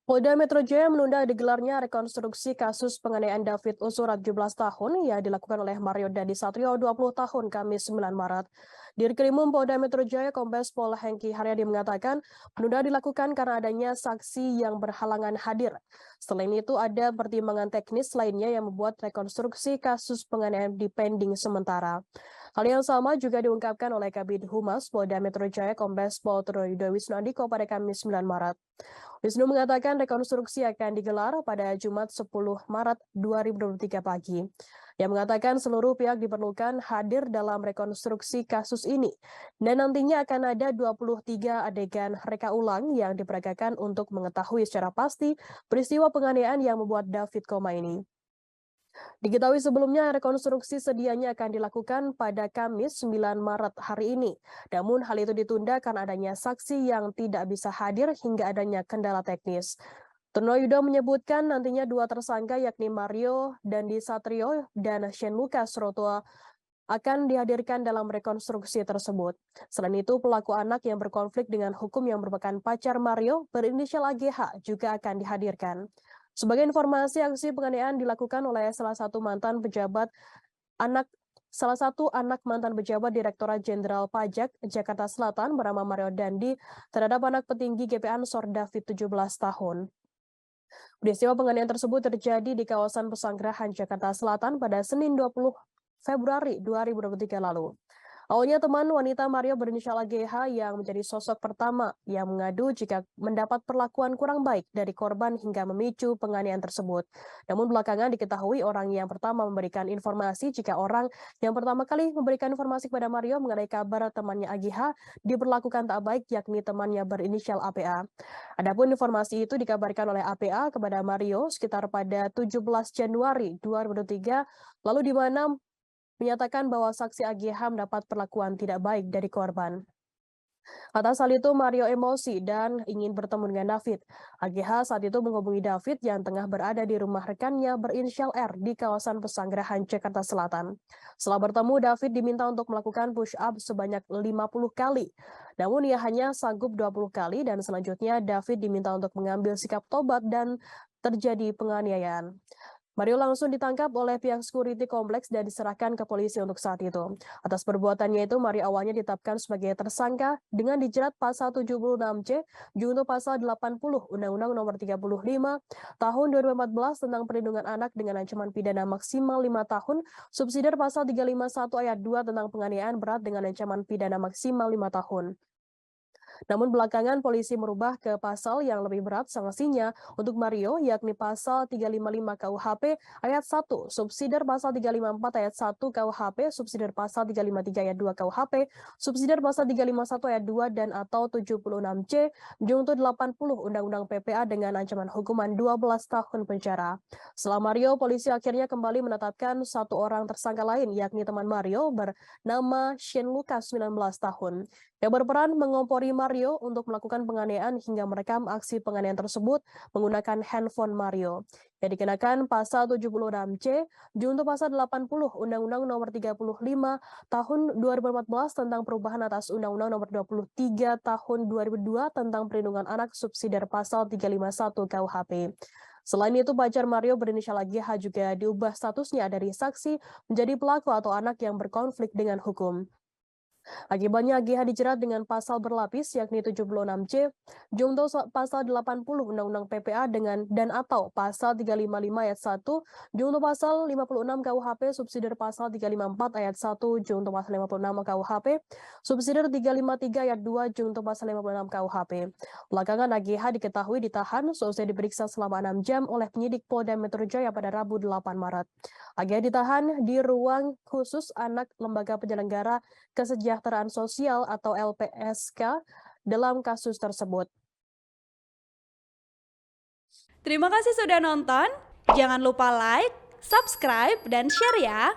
Polda Metro Jaya menunda digelarnya rekonstruksi kasus penganiayaan David Ozora 17 tahun yang dilakukan oleh Mario Dandisatrio 20 tahun Kamis 9 Maret. Dirkrimum Polda Metro Jaya Kombes Pol Hengki Haryadi mengatakan penunda dilakukan karena adanya saksi yang berhalangan hadir. Selain itu ada pertimbangan teknis lainnya yang membuat rekonstruksi kasus penganiayaan dipending sementara. Hal yang sama juga diungkapkan oleh Kabid Humas Polda Metro Jaya Kombes Pol Trunoyono Wisnuandiko pada Kamis 9 Maret. Wisnu mengatakan rekonstruksi akan digelar pada Jumat 10 Maret 2023 pagi. Yang mengatakan seluruh pihak diperlukan hadir dalam rekonstruksi kasus ini. Dan nantinya akan ada 23 adegan reka ulang yang diperagakan untuk mengetahui secara pasti peristiwa penganiayaan yang membuat David koma ini. Diketahui sebelumnya rekonstruksi sedianya akan dilakukan pada Kamis 9 Maret hari ini. Namun hal itu ditunda karena adanya saksi yang tidak bisa hadir hingga adanya kendala teknis. Trunoyono menyebutkan nantinya dua tersangka yakni Mario Dandi Satrio dan Shane Lucas Rotoa akan dihadirkan dalam rekonstruksi tersebut. Selain itu, pelaku anak yang berkonflik dengan hukum yang merupakan pacar Mario berinisial AGH juga akan dihadirkan. Sebagai informasi, aksi penganiayaan dilakukan oleh salah satu anak mantan pejabat Direktorat Jenderal Pajak Jakarta Selatan bernama Mario Dandi terhadap anak petinggi GP Ansor David 17 tahun. Peristiwa penganiayaan tersebut terjadi di kawasan Pesanggerahan Jakarta Selatan pada Senin 20 Februari 2023 lalu. Awalnya teman wanita Mario berinisial AGH yang menjadi sosok pertama yang mengadu jika mendapat perlakuan kurang baik dari korban hingga memicu penganiayaan tersebut. Namun belakangan diketahui orang yang pertama memberikan informasi jika orang yang pertama kali memberikan informasi kepada Mario mengenai kabar temannya AGH diperlakukan tak baik yakni temannya berinisial APA. Adapun informasi itu dikabarkan oleh APA kepada Mario sekitar pada 17 Januari 2023 lalu di mana menyatakan bahwa saksi AGH mendapat perlakuan tidak baik dari korban. Atas hal itu, Mario emosi dan ingin bertemu dengan David. AGH saat itu menghubungi David yang tengah berada di rumah rekannya berinisial R di kawasan Pesanggerahan, Jakarta Selatan. Setelah bertemu, David diminta untuk melakukan push-up sebanyak 50 kali. Namun ia hanya sanggup 20 kali dan selanjutnya David diminta untuk mengambil sikap tobat dan terjadi penganiayaan. Mario langsung ditangkap oleh pihak security kompleks dan diserahkan ke polisi untuk saat itu. Atas perbuatannya itu, Mario awalnya ditetapkan sebagai tersangka dengan dijerat pasal 76C junto pasal 80 Undang-Undang Nomor 35 Tahun 2014 tentang Perlindungan Anak dengan ancaman pidana maksimal 5 tahun, subsidiar pasal 351 ayat 2 tentang penganiayaan berat dengan ancaman pidana maksimal 5 tahun. Namun belakangan polisi merubah ke pasal yang lebih berat sanksinya untuk Mario, yakni pasal 355 KUHP ayat 1, subsidiar pasal 354 ayat 1 KUHP, subsidiar pasal 353 ayat 2 KUHP, subsidiar pasal 351 ayat 2 dan atau 76C, junto 80 Undang-Undang PPA dengan ancaman hukuman 12 tahun penjara. Setelah Mario, polisi akhirnya kembali menetapkan satu orang tersangka lain, yakni teman Mario bernama Shane Lucas 19 tahun yang berperan mengompori Mario untuk melakukan penganiayaan hingga merekam aksi penganiayaan tersebut menggunakan handphone Mario. Yang dikenakan pasal 76C junto pasal 80 Undang-Undang Nomor 35 Tahun 2014 tentang perubahan atas Undang-Undang Nomor 23 Tahun 2002 tentang Perlindungan Anak subsidiar pasal 351 KUHP. Selain itu, pacar Mario berinisial AGH juga diubah statusnya dari saksi menjadi pelaku atau anak yang berkonflik dengan hukum. Akibatnya AGH dijerat dengan pasal berlapis yakni 76C, junto pasal 80 Undang-Undang PPA dan atau pasal 355 ayat 1, junto pasal 56 KUHP, subsidiar pasal 354 ayat 1, junto pasal 56 KUHP, subsidiar 353 ayat 2, junto pasal 56 KUHP. Belakangan AGH diketahui ditahan seusai diperiksa selama 6 jam oleh penyidik Polda Metro Jaya pada Rabu 8 Maret. AGH ditahan di ruang khusus anak Lembaga Penyelenggara Kesejahteraan Sosial atau LPSK dalam kasus tersebut. Terima kasih sudah nonton. Jangan lupa like, subscribe, dan share ya.